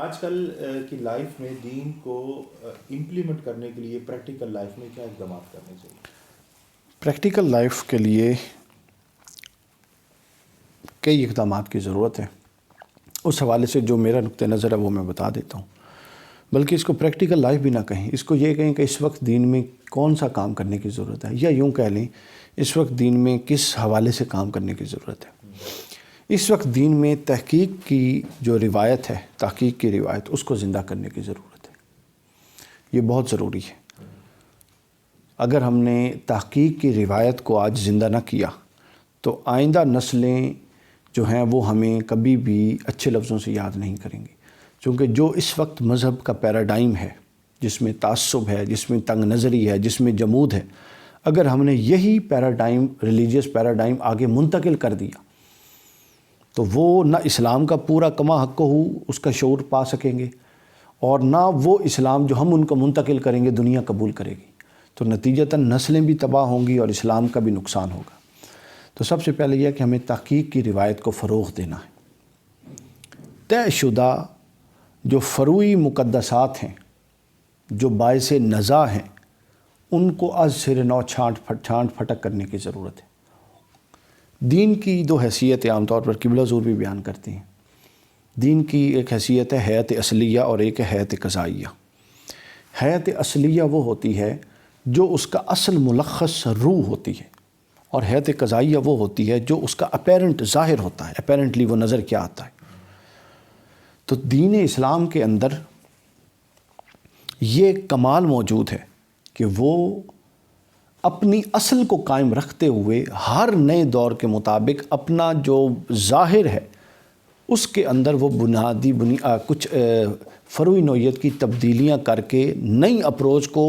آج کل کی لائف میں دین کو امپلیمنٹ کرنے کے لیے پریکٹیکل لائف میں کیا اقدامات کرنے چاہیے؟ پریکٹیکل لائف کے لیے کئی اقدامات کی ضرورت ہے. اس حوالے سے جو میرا نقطہ نظر ہے وہ میں بتا دیتا ہوں. بلکہ اس کو پریکٹیکل لائف بھی نہ کہیں، اس کو یہ کہیں کہ اس وقت دین میں کون سا کام کرنے کی ضرورت ہے، یا یوں کہہ لیں اس وقت دین میں کس حوالے سے کام کرنے کی ضرورت ہے. اس وقت دین میں تحقیق کی جو روایت ہے، تحقیق کی روایت، اس کو زندہ کرنے کی ضرورت ہے. یہ بہت ضروری ہے. اگر ہم نے تحقیق کی روایت کو آج زندہ نہ کیا تو آئندہ نسلیں جو ہیں وہ ہمیں کبھی بھی اچھے لفظوں سے یاد نہیں کریں گی. چونکہ جو اس وقت مذہب کا پیراڈائم ہے، جس میں تعصب ہے، جس میں تنگ نظری ہے، جس میں جمود ہے، اگر ہم نے یہی پیراڈائم، ریلیجیس پیراڈائم آگے منتقل کر دیا تو وہ نہ اسلام کا پورا کما حق ہو اس کا شعور پا سکیں گے، اور نہ وہ اسلام جو ہم ان کو منتقل کریں گے دنیا قبول کرے گی. تو نتیجتاً نسلیں بھی تباہ ہوں گی اور اسلام کا بھی نقصان ہوگا. تو سب سے پہلے یہ کہ ہمیں تحقیق کی روایت کو فروغ دینا ہے. طے شدہ جو فروعی مقدسات ہیں، جو باعث نزاع ہیں، ان کو از سر نو چھانٹ پھٹک کرنے کی ضرورت ہے. دین کی دو حیثیتیں عام طور پر قبلہ حضور بھی بیان کرتے ہیں. دین کی ایک حیثیت ہے حیات اصلیہ اور ایک ہے حیات قضائیہ. حیات اصلیہ وہ ہوتی ہے جو اس کا اصل ملخص روح ہوتی ہے، اور حیات قضائیہ وہ ہوتی ہے جو اس کا اپیرنٹ ظاہر ہوتا ہے، اپیرنٹلی وہ نظر کیا آتا ہے. تو دین اسلام کے اندر یہ کمال موجود ہے کہ وہ اپنی اصل کو قائم رکھتے ہوئے ہر نئے دور کے مطابق اپنا جو ظاہر ہے اس کے اندر وہ کچھ فروعی نوعیت کی تبدیلیاں کر کے نئی اپروچ کو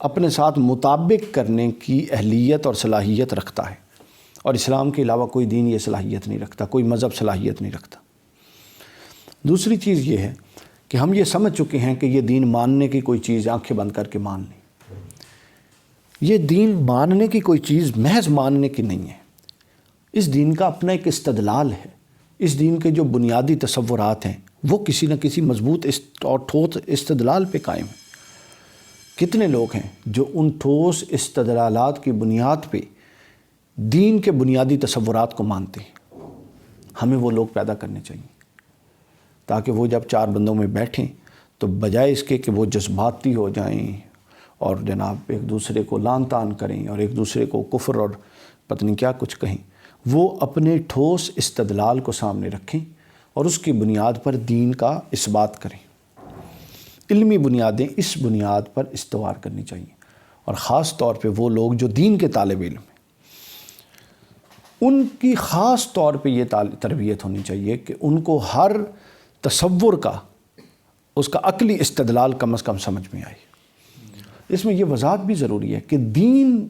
اپنے ساتھ مطابق کرنے کی اہلیت اور صلاحیت رکھتا ہے. اور اسلام کے علاوہ کوئی دین یہ صلاحیت نہیں رکھتا، کوئی مذہب صلاحیت نہیں رکھتا. دوسری چیز یہ ہے کہ ہم یہ سمجھ چکے ہیں کہ یہ دین ماننے کی کوئی چیز آنکھیں بند کر کے مان لیں. یہ دین ماننے کی کوئی چیز محض ماننے کی نہیں ہے. اس دین کا اپنا ایک استدلال ہے. اس دین کے جو بنیادی تصورات ہیں وہ کسی نہ کسی مضبوط اور ٹھوس استدلال پہ قائم ہیں. کتنے لوگ ہیں جو ان ٹھوس استدلالات کی بنیاد پہ دین کے بنیادی تصورات کو مانتے ہیں. ہمیں وہ لوگ پیدا کرنے چاہیے تاکہ وہ جب چار بندوں میں بیٹھیں تو بجائے اس کے کہ وہ جذباتی ہو جائیں اور جناب ایک دوسرے کو لان تان کریں اور ایک دوسرے کو کفر اور پتہ نہیں کیا کچھ کہیں، وہ اپنے ٹھوس استدلال کو سامنے رکھیں اور اس کی بنیاد پر دین کا اثبات کریں. علمی بنیادیں اس بنیاد پر استوار کرنی چاہیے. اور خاص طور پہ وہ لوگ جو دین کے طالب علم ہیں، ان کی خاص طور پہ یہ تربیت ہونی چاہیے کہ ان کو ہر تصور کا، اس کا عقلی استدلال کم از کم سمجھ میں آئے. اس میں یہ وضاحت بھی ضروری ہے کہ دین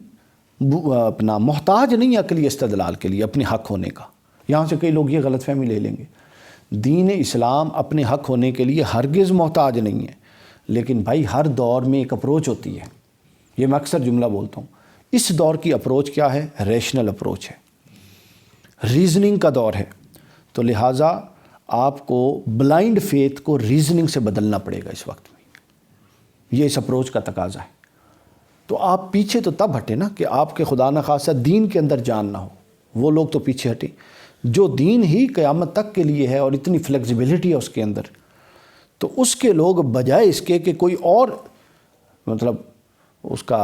اپنا محتاج نہیں عقلی استدلال کے لیے اپنے حق ہونے کا. یہاں سے کئی لوگ یہ غلط فہمی لے لیں گے. دین اسلام اپنے حق ہونے کے لیے ہرگز محتاج نہیں ہے، لیکن بھائی ہر دور میں ایک اپروچ ہوتی ہے. یہ میں اکثر جملہ بولتا ہوں، اس دور کی اپروچ کیا ہے؟ ریشنل اپروچ ہے، ریزننگ کا دور ہے. تو لہٰذا آپ کو بلائنڈ فیتھ کو ریزننگ سے بدلنا پڑے گا اس وقت میں. یہ اس اپروچ کا تقاضا ہے. تو آپ پیچھے تو تب ہٹے نا کہ آپ کے خدا نخواستہ دین کے اندر جان نہ ہو. وہ لوگ تو پیچھے ہٹے جو دین ہی قیامت تک کے لیے ہے اور اتنی فلیکسیبلٹی ہے اس کے اندر. تو اس کے لوگ بجائے اس کے کہ کوئی اور مطلب اس کا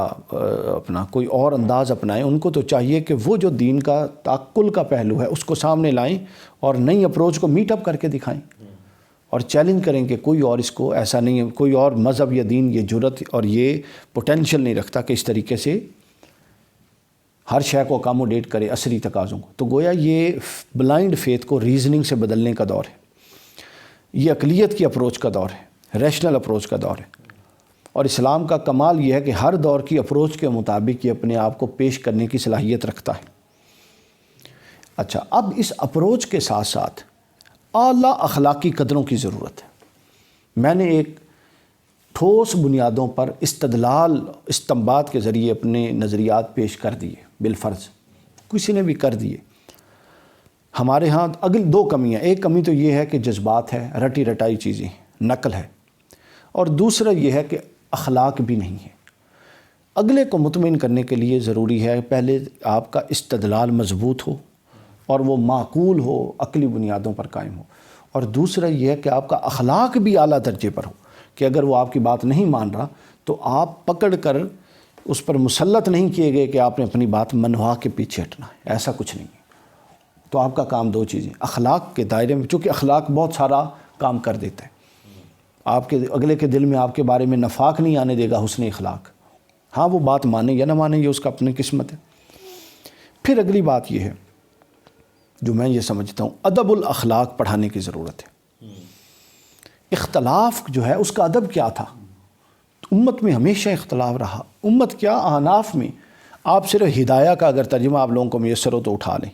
اپنا کوئی اور انداز اپنائیں، ان کو تو چاہیے کہ وہ جو دین کا تعقل کا پہلو ہے اس کو سامنے لائیں اور نئی اپروچ کو میٹ اپ کر کے دکھائیں اور چیلنج کریں کہ کوئی اور اس کو ایسا نہیں ہے، کوئی اور مذہب یا دین یہ جرت اور یہ پوٹینشیل نہیں رکھتا کہ اس طریقے سے ہر شے کو اکاموڈیٹ کرے عصری تقاضوں کو. تو گویا یہ بلائنڈ فیتھ کو ریزننگ سے بدلنے کا دور ہے. یہ عقلیت کی اپروچ کا دور ہے، ریشنل اپروچ کا دور ہے. اور اسلام کا کمال یہ ہے کہ ہر دور کی اپروچ کے مطابق یہ اپنے آپ کو پیش کرنے کی صلاحیت رکھتا ہے. اچھا، اب اس اپروچ کے ساتھ ساتھ اعلیٰ اخلاقی قدروں کی ضرورت ہے. میں نے ایک ٹھوس بنیادوں پر استدلال استنباط کے ذریعے اپنے نظریات پیش کر دیے. بالفرض کسی نے بھی کر دیے. ہمارے ہاں اگل دو کمیاں. ایک کمی تو یہ ہے کہ جذبات ہے، رٹی رٹائی چیزیں. نقل ہے، اور دوسرا یہ ہے کہ اخلاق بھی نہیں ہے۔ اگلے کو مطمئن کرنے کے لیے ضروری ہے پہلے آپ کا استدلال مضبوط ہو اور وہ معقول ہو، عقلی بنیادوں پر قائم ہو، اور دوسرا یہ ہے کہ آپ کا اخلاق بھی اعلیٰ درجے پر ہو کہ اگر وہ آپ کی بات نہیں مان رہا تو آپ پکڑ کر اس پر مسلط نہیں کیے گئے کہ آپ نے اپنی بات منوا کے پیچھے ہٹنا ہے، ایسا کچھ نہیں ہے۔ تو آپ کا کام دو چیزیں، اخلاق کے دائرے میں، چونکہ اخلاق بہت سارا کام کر دیتا ہے، آپ کے اگلے کے دل میں آپ کے بارے میں نفاق نہیں آنے دے گا حسن اخلاق، ہاں وہ بات مانے یا نہ مانے یہ اس کا اپنی قسمت ہے۔ پھر اگلی بات یہ ہے جو میں یہ سمجھتا ہوں، ادب الاخلاق پڑھانے کی ضرورت ہے۔ اختلاف جو ہے اس کا ادب کیا تھا؟ امت میں ہمیشہ اختلاف رہا، امت کیا احناف میں، آپ صرف ہدایہ کا اگر ترجمہ آپ لوگوں کو میسر ہو تو اٹھا لیں،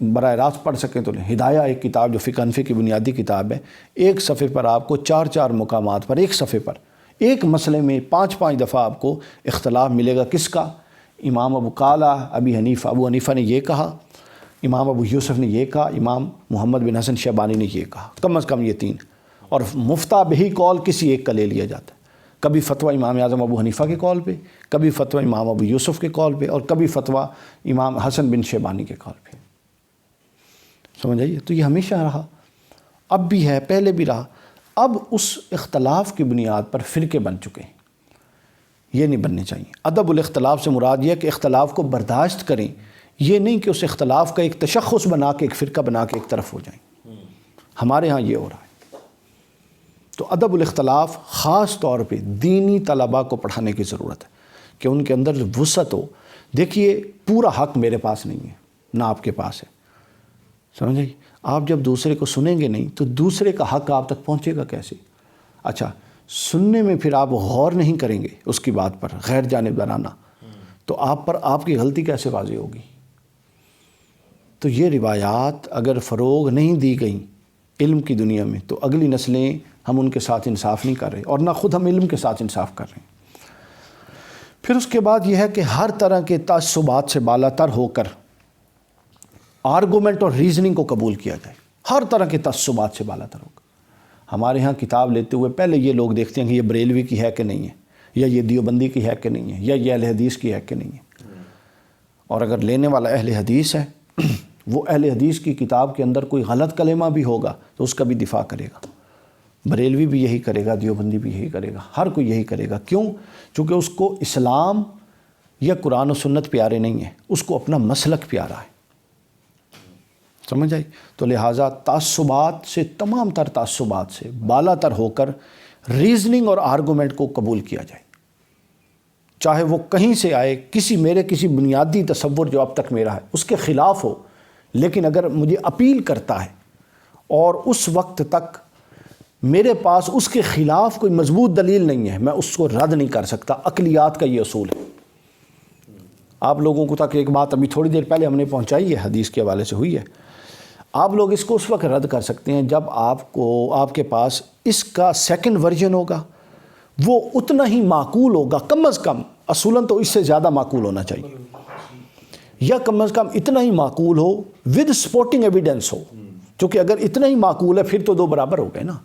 براہ راست پڑھ سکیں تو لیں۔ ہدایہ ایک کتاب جو فقہ حنفی کی بنیادی کتاب ہے، ایک صفحے پر آپ کو 4 مقامات پر، ایک صفحے پر ایک مسئلے میں 5 دفعہ آپ کو اختلاف ملے گا۔ کس کا؟ امام ابو حنیفہ نے یہ کہا، امام ابو یوسف نے یہ کہا، امام محمد بن حسن شیبانی نے یہ کہا، کم از کم یہ 3، اور مفتہ بہی قول کسی ایک کا لے لیا جاتا ہے، کبھی فتویٰ امام اعظم ابو حنیفہ کے قول پہ، کبھی فتویٰ امام ابو یوسف کے قول پہ، اور کبھی فتویٰ امام حسن بن شیبانی کے قول پہ۔ سمجھ آئیے؟ تو یہ ہمیشہ رہا، اب بھی ہے، پہلے بھی رہا۔ اب اس اختلاف کی بنیاد پر فرقے بن چکے ہیں، یہ نہیں بننے چاہیے۔ ادب الاختلاف سے مراد یہ ہے کہ اختلاف کو برداشت کریں، یہ نہیں کہ اس اختلاف کا ایک تشخص بنا کے، ایک فرقہ بنا کے ایک طرف ہو جائیں۔ ہمارے ہاں یہ ہو رہا ہے۔ تو ادب الاختلاف خاص طور پہ دینی طلباء کو پڑھانے کی ضرورت ہے کہ ان کے اندر وسعت ہو۔ دیکھیے پورا حق میرے پاس نہیں ہے، نہ آپ کے پاس ہے، سمجھے؟ آپ جب دوسرے کو سنیں گے نہیں تو دوسرے کا حق آپ تک پہنچے گا کیسے؟ اچھا، سننے میں پھر آپ غور نہیں کریں گے اس کی بات پر، غیر جانبدارانہ، تو آپ پر آپ کی غلطی کیسے واضح ہوگی؟ تو یہ روایات اگر فروغ نہیں دی گئیں علم کی دنیا میں تو اگلی نسلیں ہم ان کے ساتھ انصاف نہیں کر رہے، اور نہ خود ہم علم کے ساتھ انصاف کر رہے ہیں۔ پھر اس کے بعد یہ ہے کہ ہر طرح کے تعصبات سے بالا تر ہو کر آرگومنٹ اور ریزننگ کو قبول کیا جائے، ہر طرح کے تعصبات سے بالا تر ہو کر۔ ہمارے ہاں کتاب لیتے ہوئے پہلے یہ لوگ دیکھتے ہیں کہ یہ بریلوی کی ہے کہ نہیں ہے، یا یہ دیوبندی کی ہے کہ نہیں ہے، یا یہ اہل حدیث کی ہے کہ نہیں ہے، اور اگر لینے والا اہل حدیث ہے وہ اہل حدیث کی کتاب کے اندر کوئی غلط کلمہ بھی ہوگا تو اس کا بھی دفاع کرے گا۔ بریلوی بھی یہی کرے گا، دیوبندی بھی یہی کرے گا، ہر کوئی یہی کرے گا۔ کیوں؟ چونکہ اس کو اسلام یا قرآن و سنت پیارے نہیں ہیں، اس کو اپنا مسلک پیارا ہے۔ سمجھ آئی؟ تو لہٰذا تعصبات سے، تمام تر تعصبات سے بالا تر ہو کر ریزننگ اور آرگومنٹ کو قبول کیا جائے، چاہے وہ کہیں سے آئے، کسی بنیادی تصور جو اب تک میرا ہے اس کے خلاف ہو، لیکن اگر مجھے اپیل کرتا ہے اور اس وقت تک میرے پاس اس کے خلاف کوئی مضبوط دلیل نہیں ہے، میں اس کو رد نہیں کر سکتا۔ عقلیات کا یہ اصول ہے۔ آپ لوگوں کو تک ایک بات ابھی تھوڑی دیر پہلے ہم نے پہنچائی ہے، حدیث کے حوالے سے ہوئی ہے، آپ لوگ اس کو اس وقت رد کر سکتے ہیں جب آپ کے پاس اس کا سیکنڈ ورژن ہوگا، وہ اتنا ہی معقول ہوگا، کم از کم، اصولاً تو اس سے زیادہ معقول ہونا چاہیے، یا کم از کم اتنا ہی معقول ہو ود سپورٹنگ ایویڈنس ہو، کیونکہ اگر اتنا ہی معقول ہے پھر تو 2 برابر ہو گئے نا۔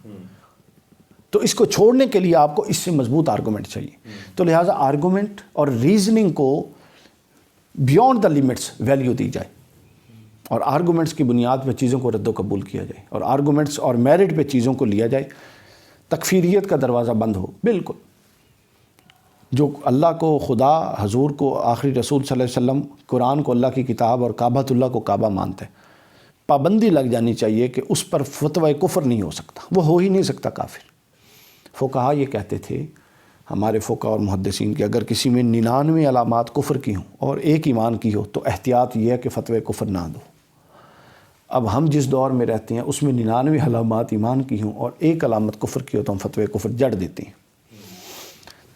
تو اس کو چھوڑنے کے لیے آپ کو اس سے مضبوط آرگومنٹ چاہیے۔ تو لہٰذا آرگومنٹ اور ریزننگ کو بیونڈ دا لیمٹس ویلیو دی جائے، اور آرگومنٹس کی بنیاد پہ چیزوں کو رد و قبول کیا جائے، اور آرگومنٹس اور میرٹ پہ چیزوں کو لیا جائے، تکفیریت کا دروازہ بند ہو بالکل۔ جو اللہ کو، خدا، حضور کو، آخری رسول صلی اللہ علیہ وسلم، قرآن کو اللہ کی کتاب اور کعبۃ اللہ کو کعبہ مانتا ہے، پابندی لگ جانی چاہیے کہ اس پر فتوی کفر نہیں ہو سکتا، وہ ہو ہی نہیں سکتا کافر۔ فقہا یہ کہتے تھے ہمارے فقہ اور محدثین کہ اگر کسی میں 99 علامات کفر کی ہوں اور ایک ایمان کی ہو تو احتیاط یہ ہے کہ فتوی کفر نہ دو۔ اب ہم جس دور میں رہتے ہیں اس میں 99 علامات ایمان کی ہوں اور ایک علامت کفر کی ہو تو ہم فتوی کفر جڑ دیتے ہیں۔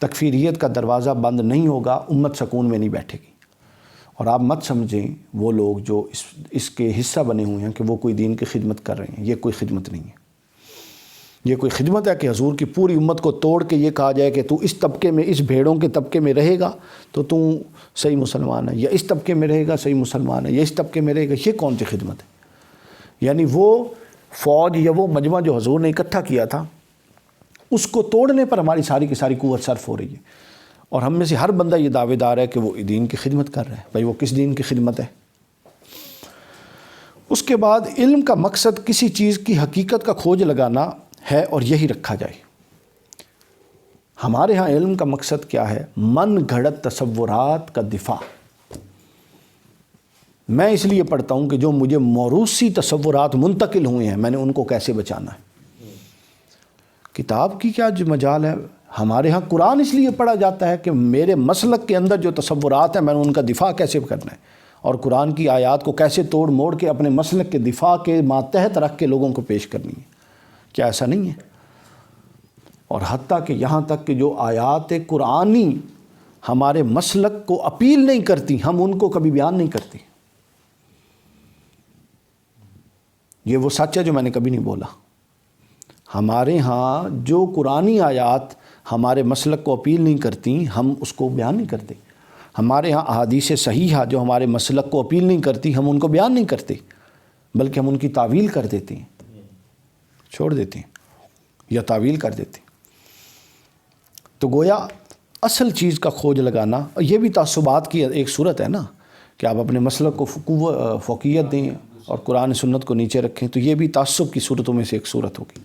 تکفیریت کا دروازہ بند نہیں ہوگا، امت سکون میں نہیں بیٹھے گی۔ اور آپ مت سمجھیں وہ لوگ جو اس کے حصہ بنے ہوئے ہیں کہ وہ کوئی دین کی خدمت کر رہے ہیں، یہ کوئی خدمت نہیں ہے۔ یہ کوئی خدمت ہے کہ حضور کی پوری امت کو توڑ کے یہ کہا جائے کہ تو اس طبقے میں، اس بھیڑوں کے طبقے میں رہے گا تو صحیح مسلمان ہے، یا اس طبقے میں رہے گا صحیح مسلمان ہے، یا اس طبقے میں رہے گا، یہ کون سی خدمت ہے؟ یعنی وہ فوج یا وہ مجمع جو حضور نے اکٹھا کیا تھا اس کو توڑنے پر ہماری ساری کی ساری قوت صرف ہو رہی ہے، اور ہم میں سے ہر بندہ یہ دعوے دار ہے کہ وہ دین کی خدمت کر رہا ہے۔ بھائی وہ کس دین کی خدمت ہے؟ اس کے بعد علم کا مقصد کسی چیز کی حقیقت کا کھوج لگانا ہے اور یہی رکھا جائے۔ ہمارے ہاں علم کا مقصد کیا ہے؟ من گھڑت تصورات کا دفاع۔ میں اس لیے پڑھتا ہوں کہ جو مجھے موروثی تصورات منتقل ہوئے ہیں، میں نے ان کو کیسے بچانا ہے۔ کتاب کی کیا مجال ہے؟ ہمارے ہاں قرآن اس لیے پڑھا جاتا ہے کہ میرے مسلک کے اندر جو تصورات ہیں میں نے ان کا دفاع کیسے کرنا ہے، اور قرآن کی آیات کو کیسے توڑ موڑ کے اپنے مسلک کے دفاع کے ماتحت رکھ کے لوگوں کو پیش کرنی ہے۔ کیا ایسا نہیں ہے؟ اور حتیٰ کہ یہاں تک کہ جو آیات قرآنی ہمارے مسلک کو اپیل نہیں کرتی، ہم ان کو کبھی بیان نہیں کرتے۔ یہ وہ سچ ہے جو میں نے کبھی نہیں بولا۔ ہمارے ہاں جو قرآنی آیات ہمارے مسلک کو اپیل نہیں کرتی، ہم اس کو بیان نہیں کرتے۔ ہمارے ہاں احادیث صحیحہ جو ہمارے مسلک کو اپیل نہیں کرتی، ہم ان کو بیان نہیں کرتے، بلکہ ہم ان کی تعویل کر دیتے ہیں، چھوڑ دیتے ہیں یا تعویل کر دیتے ہیں۔ تو گویا اصل چیز کا کھوج لگانا، یہ بھی تعصبات کی ایک صورت ہے نا، کہ آپ اپنے مسلک کو فوقیت دیں اور قرآن سنت کو نیچے رکھیں، تو یہ بھی تعصب کی صورتوں میں سے ایک صورت ہوگی۔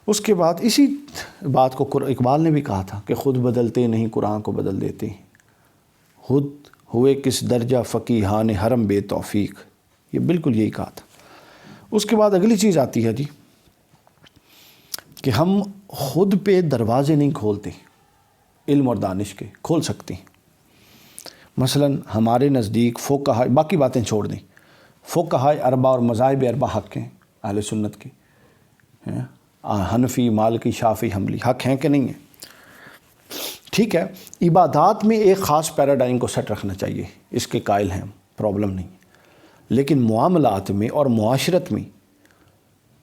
اس کے بعد اسی بات کو اقبال نے بھی کہا تھا کہ خود بدلتے نہیں قرآن کو بدل دیتے، خود ہوئے کس درجہ فقیہان حرم بے توفیق، یہ بالکل یہی کہا تھا۔ اس کے بعد اگلی چیز آتی ہے جی کہ ہم خود پہ دروازے نہیں کھولتے، علم اور دانش کے کھول سکتے ہیں۔ مثلا ہمارے نزدیک فقہاء، باقی باتیں چھوڑ دیں، فقہاء اربعہ اور مذاہب اربعہ حق ہیں اہل سنت کے، حنفی، مالکی، شافعی، حنبلی، حق ہیں کہ نہیں ہیں؟ ٹھیک ہے، عبادات میں ایک خاص پیراڈائم کو سیٹ رکھنا چاہیے، اس کے قائل ہیں، پرابلم نہیں، لیکن معاملات میں اور معاشرت میں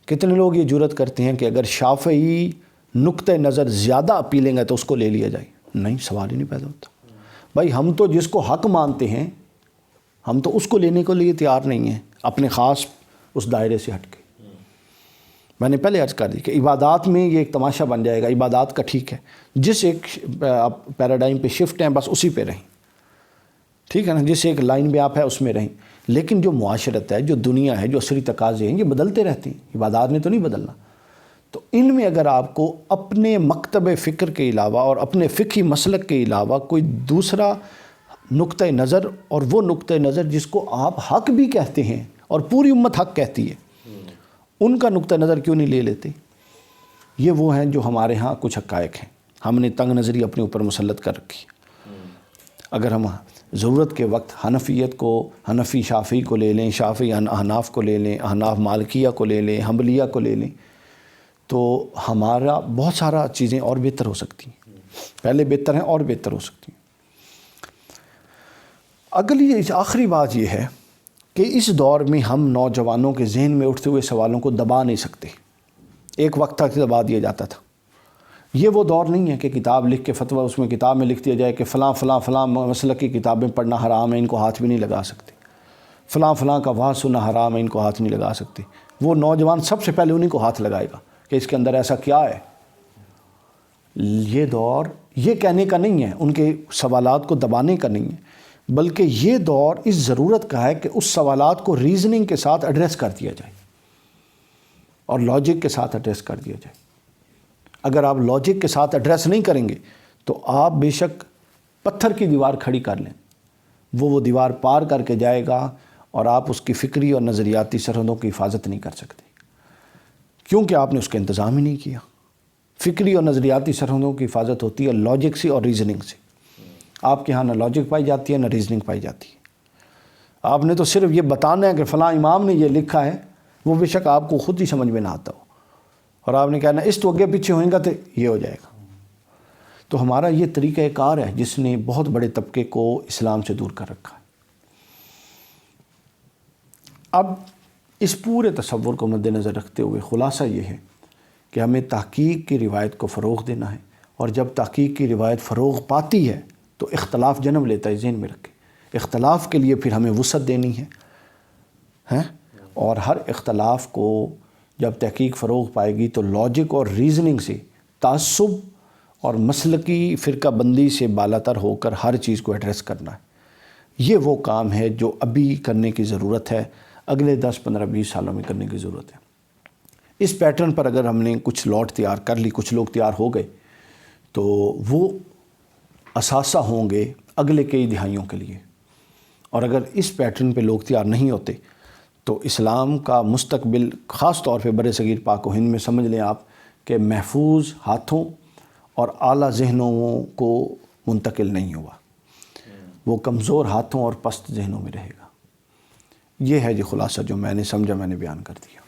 کتنے لوگ یہ جرات کرتے ہیں کہ اگر شافعی نقطہ نظر زیادہ اپیلنگ ہے تو اس کو لے لیا جائے؟ نہیں، سوال ہی نہیں پیدا ہوتا۔ بھائی ہم تو جس کو حق مانتے ہیں، ہم تو اس کو لینے کے لیے تیار نہیں ہیں اپنے خاص اس دائرے سے ہٹ کے۔ میں نے پہلے عرض کر دی کہ عبادات میں یہ ایک تماشا بن جائے گا، عبادات کا ٹھیک ہے، جس ایک پیراڈائم پہ شفٹ ہیں بس اسی پہ رہیں، ٹھیک ہے نا، جس ایک لائن میں آپ ہے اس میں رہیں، لیکن جو معاشرت ہے، جو دنیا ہے، جو عصری تقاضے ہیں، یہ بدلتے رہتے ہیں، عبادات میں تو نہیں بدلنا۔ تو ان میں اگر آپ کو اپنے مکتب فکر کے علاوہ اور اپنے فقہی مسلک کے علاوہ کوئی دوسرا نقطہ نظر، اور وہ نقطہ نظر جس کو آپ حق بھی کہتے ہیں اور پوری امت حق کہتی ہے، ان کا نقطہ نظر کیوں نہیں لے لیتے؟ یہ وہ ہیں جو ہمارے ہاں کچھ حقائق ہیں، ہم نے تنگ نظری اپنے اوپر مسلط کر رکھی۔ اگر ہم ضرورت کے وقت حنفیت کو، حنفی شافعی کو لے لیں، شافعی احناف کو لے لیں، احناف مالکیہ کو لے لیں، حنبلیہ کو لے لیں، تو ہمارا بہت سارا چیزیں اور بہتر ہو سکتی ہیں، پہلے بہتر ہیں اور بہتر ہو سکتی ہیں۔ اگلی آخری بات یہ ہے کہ اس دور میں ہم نوجوانوں کے ذہن میں اٹھتے ہوئے سوالوں کو دبا نہیں سکتے۔ ایک وقت تک دبا دیا جاتا تھا، یہ وہ دور نہیں ہے کہ کتاب لکھ کے فتویٰ اس میں کتاب میں لکھ دیا جائے کہ فلاں فلاں فلاں مسلک کی کتابیں پڑھنا حرام ہے، ان کو ہاتھ بھی نہیں لگا سکتے، فلاں فلاں کا وعظ سننا حرام ہے، ان کو ہاتھ نہیں لگا سکتے۔ وہ نوجوان سب سے پہلے انہیں کو ہاتھ لگائے گا کہ اس کے اندر ایسا کیا ہے۔ یہ دور یہ کہنے کا نہیں ہے، ان کے سوالات کو دبانے کا نہیں ہے، بلکہ یہ دور اس ضرورت کا ہے کہ اس سوالات کو ریزننگ کے ساتھ ایڈریس کر دیا جائے اور لاجک کے ساتھ ایڈریس کر دیا جائے۔ اگر آپ لاجک کے ساتھ ایڈریس نہیں کریں گے تو آپ بے شک پتھر کی دیوار کھڑی کر لیں، وہ دیوار پار کر کے جائے گا اور آپ اس کی فکری اور نظریاتی سرحدوں کی حفاظت نہیں کر سکتے، کیونکہ آپ نے اس کا انتظام ہی نہیں کیا۔ فکری اور نظریاتی سرحدوں کی حفاظت ہوتی ہے لاجک سے اور ریزننگ سے۔ آپ کے ہاں نہ لاجک پائی جاتی ہے نہ ریزننگ پائی جاتی ہے۔ آپ نے تو صرف یہ بتانا ہے کہ فلاں امام نے یہ لکھا ہے، وہ بے شک آپ کو خود ہی سمجھ میں نہ آتا ہو، اور آپ نے کہنا اس تو اگے پیچھے ہوئیں گا تو یہ ہو جائے گا۔ تو ہمارا یہ طریقہ کار ہے جس نے بہت بڑے طبقے کو اسلام سے دور کر رکھا ہے۔ اب اس پورے تصور کو مد نظر رکھتے ہوئے خلاصہ یہ ہے کہ ہمیں تحقیق کی روایت کو فروغ دینا ہے، اور جب تحقیق کی روایت فروغ پاتی ہے تو اختلاف جنم لیتا ہے، ذہن میں رکھیں، اختلاف کے لیے پھر ہمیں وسعت دینی ہے، اور ہر اختلاف کو جب تحقیق فروغ پائے گی تو لاجک اور ریزننگ سے تعصب اور مسلکی فرقہ بندی سے بالاتر ہو کر ہر چیز کو ایڈریس کرنا ہے. یہ وہ کام ہے جو ابھی کرنے کی ضرورت ہے، اگلے 10 15 20 سالوں میں کرنے کی ضرورت ہے. اس پیٹرن پر اگر ہم نے کچھ لاٹ تیار کر لی، کچھ لوگ تیار ہو گئے، تو وہ اثاثہ ہوں گے اگلے کئی دہائیوں کے لیے. اور اگر اس پیٹرن پہ لوگ تیار نہیں ہوتے تو اسلام کا مستقبل خاص طور پہ بر صغیر پاک و ہند میں سمجھ لیں آپ کہ محفوظ ہاتھوں اور اعلیٰ ذہنوں کو منتقل نہیں ہوا، وہ کمزور ہاتھوں اور پست ذہنوں میں رہے گا. یہ ہے جی خلاصہ جو میں نے سمجھا، میں نے بیان کر دیا.